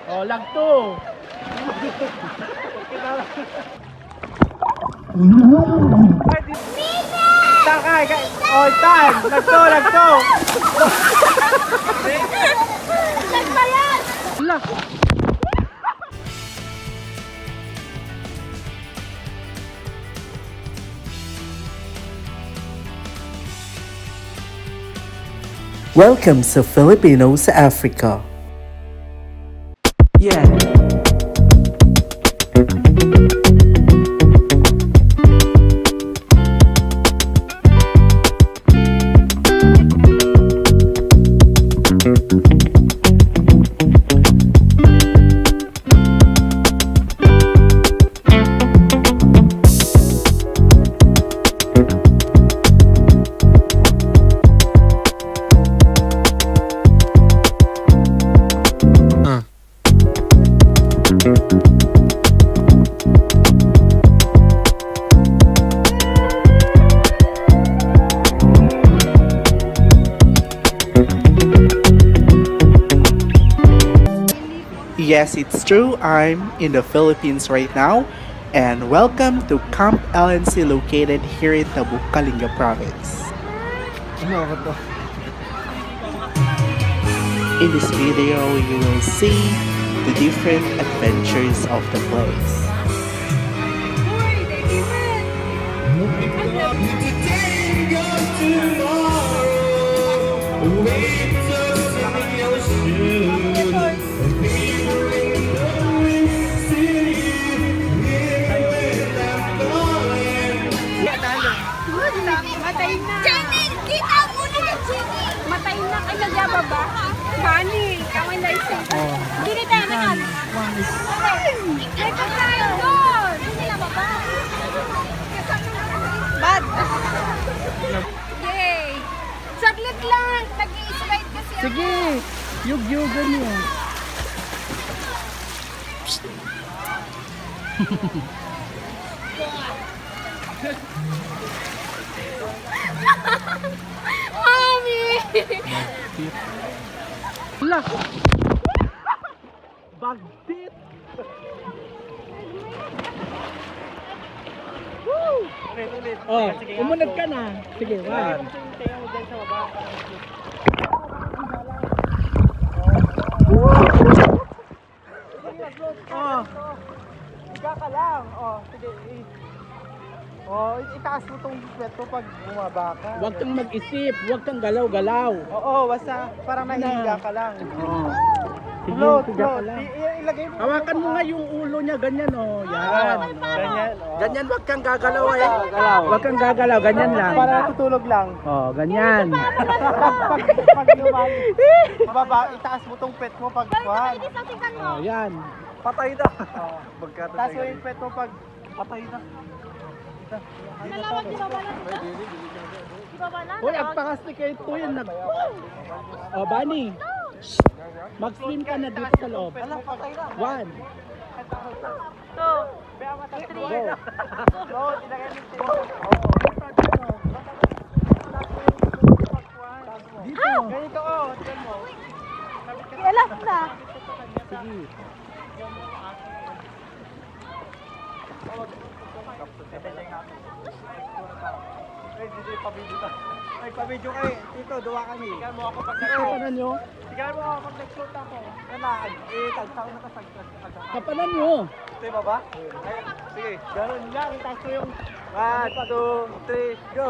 Oh, lag 2. Takay, oh, tan, lag 2, lag 2. Lag pa yan! Lag. Welcome sa Filipino sa Africa. Yeah. Yes, it's true. I'm in the Philippines right now, and welcome to Camp LNC located here in Tabuk, Kalinga province. In this video, you will see the different adventures of the place. Matay na. Jenny, kita mo na yan, Jenny. Matay na kay nagyaba ba? Bani, kawin na isa. Hindi tayo na yan. May pagkain doon. Hindi na baba. Bad. Yay. Saglit lang. Nag-i-slide kasi ako. Sige, yug-yugan niyo. Mami! Hala! Bagtit! Ulit. Oh, umunod ka na. Sige, one. Oh. Higa ka lang. Oh, sige. Oh, itaas mo tong pweto pag bumaba ka. Huwag kang mag-isip, huwag kang galaw-galaw. Oo, basta parang nahihiga ka lang. Oo. Sige, Float, higa ka float. lang. Ilagay mo. Hawakan mo nga yung ulo niya, ganyan oh. Yan. Ganyan. Oh. Ganyan, huwag kang gagalaw eh. Huwag kang gagalaw, ganyan lang. Para tutulog lang. Oh, ganyan. pag lumali. Mababa, itaas mo tong pet mo pag kuhan. Oh, yan. Patay na. Taas mo yung pet mo pag patay na. Nalaman, di ba wala dito? Di ba wala? Hoy, agpangas ni kayo ito yun. Oh, Bani. Mag-swim ka na dito sa loob. One. Two. Go. Dito. Ganito oh, tignan mo. Alas na. Sige. Ay, dito pa-video ka. Ay, pa-video ka eh. Dito, duwa kami. Sigan mo ako pag Kapanan nyo. Sigan mo ako pag nag-shoot ako. Yan na, tagsaw na kasag. Kapanan nyo. Ito yung baba? Ay, sige, ganun lang. Itaas ko yung 1, 2, 3, go!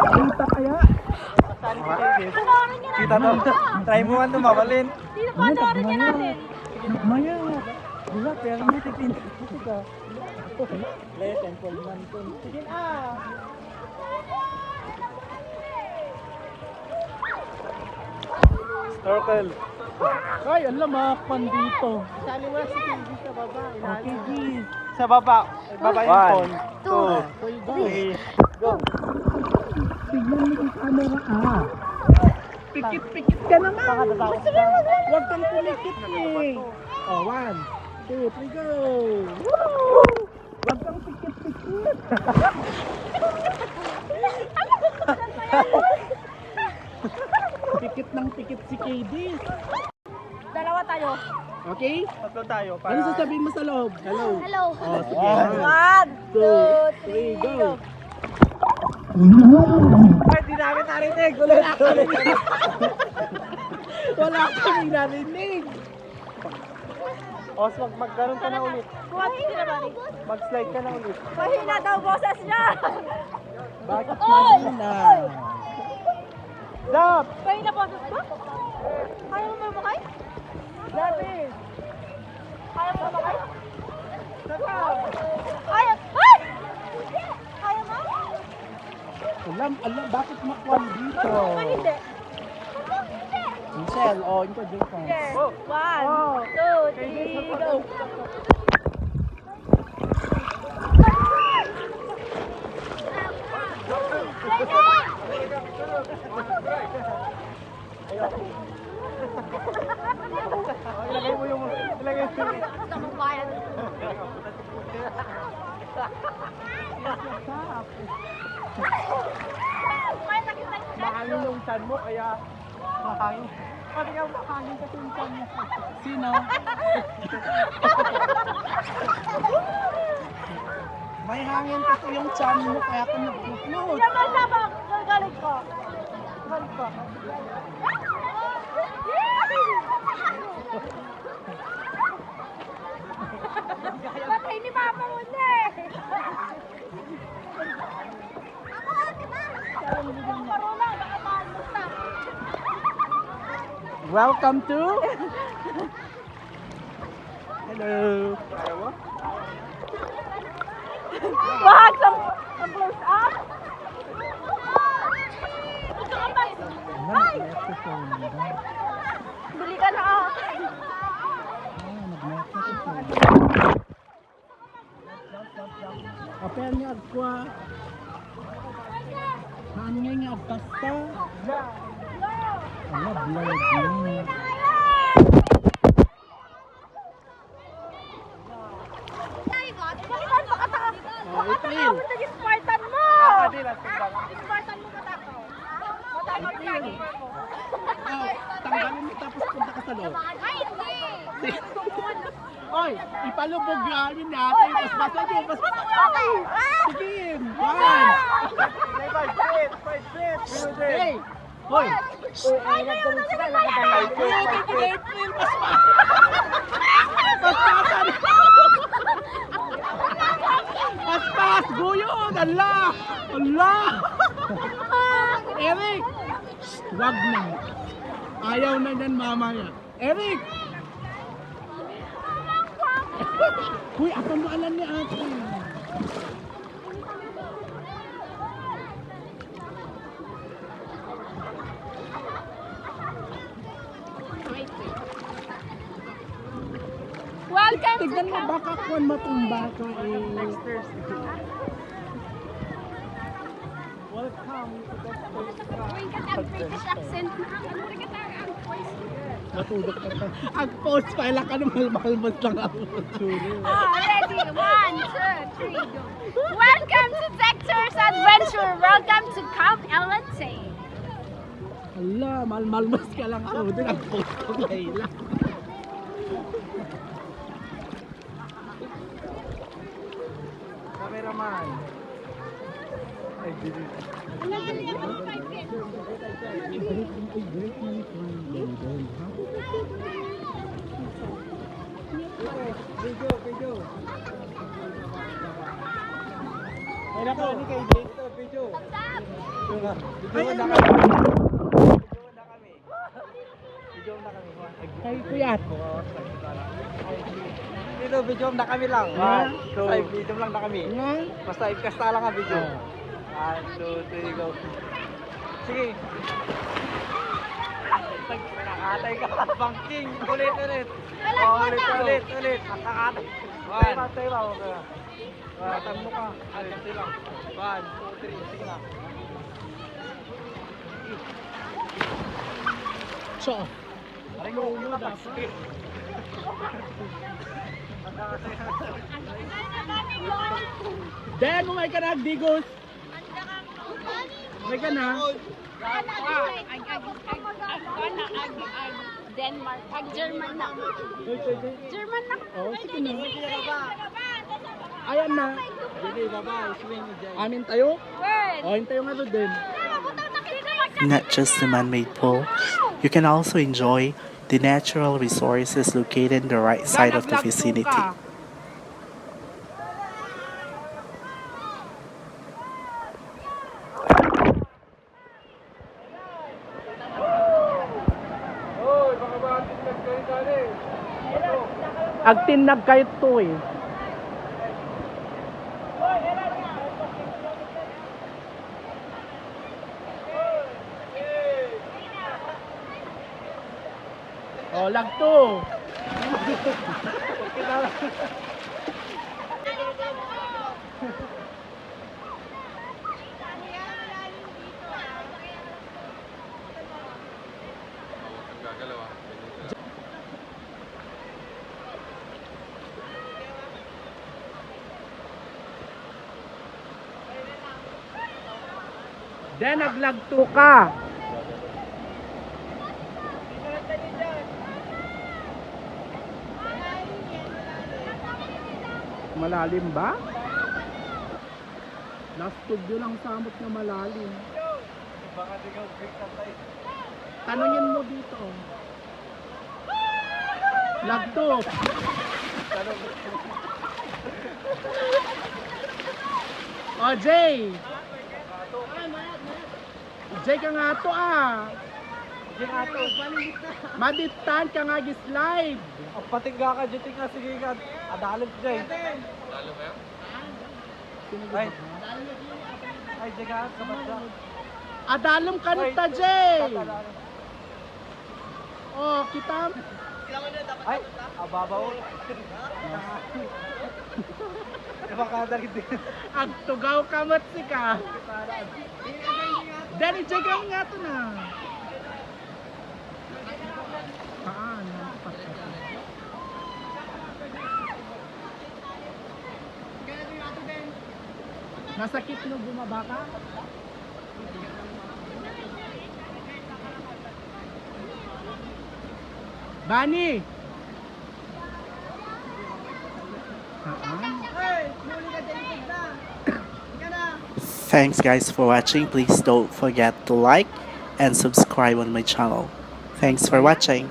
Kita kaya? Kita to. Try mo nga tumawalin. Sino pa doorin niya natin? Maya. Wala, pero may titinta. Sige ka. Let and pull man to. Sige na. Snorkel. Ay, alam makakpan dito. Sali mo na si Kenji sa baba. Okay, Gis. Sa baba. Baba yung phone. 2, 3, go. Tignan mo yung camera ah. Pikit-pikit ka naman. Huwag kang pumikit eh. Oh, 1, 2, 3, go. Woo! Huwag kang pikit-pikit. Pikit ng pikit si KD. Dalawa tayo. Okay? Tatlo tayo para... Ano sasabihin mo sa loob? Hello. Hello. Oh, sige. 1, 2, 3, go. Ay, di namin narinig. Ulit. Wala kaming narinig. Os, magkaroon ka na ulit. Mahina ba? Mag-slide ka na ulit. Mahina daw boses niya. Bakit mahina? Zap! Mahina boses mo? Kaya mo mamakay? Zapi! Kaya mo mamakay? Zap! Kaya! Ay! Kaya mo? Alam, bakit makuha dito? Bakit hindi? Michelle, introduce mo. Yes. Oh. 1, 2, 3, go. Ilagay mo yung... Ilagay mo yung... Mahangin yung chan mo, kaya... Mahangin. Pati ka mahangin kasi yung chan mo. Sino? May hangin kasi yung chan mo kaya ako nag-float. Yan ang sabak. Galit ko. Galit ko. Patay ni Mama mo na eh. Marunong, baka mahalmos na. Welcome to... Hello. Wag sa close up. Ito ka ba? Ay! Bili ka na ako. Apel niya agwa. Ano nga basta? Ala, blood niya. Oh, April. Naging Spartan mo! Adilas, tingnan. Spartan mo matakaw. Matakaw yan. Oh, tanggalin mo tapos punta ka sa loob. Ay, hindi! Oy, ipalubog namin natin. Mas basta nyo, mas basta. Okay! Sige, one. Hey, 5 feet! 5 feet! Hey! Hoy! Ay, ngayon na sige tayo! Kuya, tigil April! Mas basta! Mas pas! Guyod! Ala! Ala! Eric! Wag na. Ayaw na yan mamaya. Eric! Uy, apa mo alam ni ate? Welcome to Tignan mo, Camp. baka kuwan matumba ka eh. Next Thursday. Welcome to the Going ka tag British accent na. Ano rin ka tag ang voice? Matulog ka pa. Ang post pala ka ng mahal-mahal lang ako. Ready? 1, 2, 3, go. Welcome to Vector's Adventure. Welcome to Camp LNC. Hala, mahal-mahal ka lang ako. Doon ang post ko Layla. cameraman. Ay, dili. Ano yan yung 5 feet? I-break mo ni Kwan. Video. Ay, nako, ni kay Jake to, video. Video na kami. Video na kami. Kay Kuyat. Dito, video na kami lang. Yeah. So, video lang na kami. Nga? Basta ikasta lang ang video. Oh. 1, 2, 3, go. Sige. Nakatay ka. Banking. Ulit. Ulit. Nakatay. 1. Patay ba? Patay mo ka. Patay lang. 1, 2, 3. Sige na. So, Aray mo ulo dapat. Dan, umay ka na, Digos. Umay ka na. Denmark. German na. German na. Oh, sige na. Ayan na. Amin tayo? Wait. O, hintayo nga doon din. Not just the man-made pool, you can also enjoy the natural resources located in the right side of the vicinity. Agtinag kayo to eh. Oh, lagto. Then naglagto ka. Malalim ba? Last tube yun ang samot na malalim. Tanungin mo dito. Lagto. O, Jay. Jay ka nga to ah. Madiptan ka nga gislide. Ang patingga ka, Jay, nga sige ka. Adalog, Jay. Ay, ay, Jay ka, sabat ka. Adalom ka nita, Jay. Oh, kita. Ay, ababaw. Ibakadalig din. Agtugaw kamot si ka. Dani, Jay ka nga to na. Nasakit nung bumaba ka? Bani! Thanks guys for watching. Please don't forget to like and subscribe on my channel. Thanks for watching.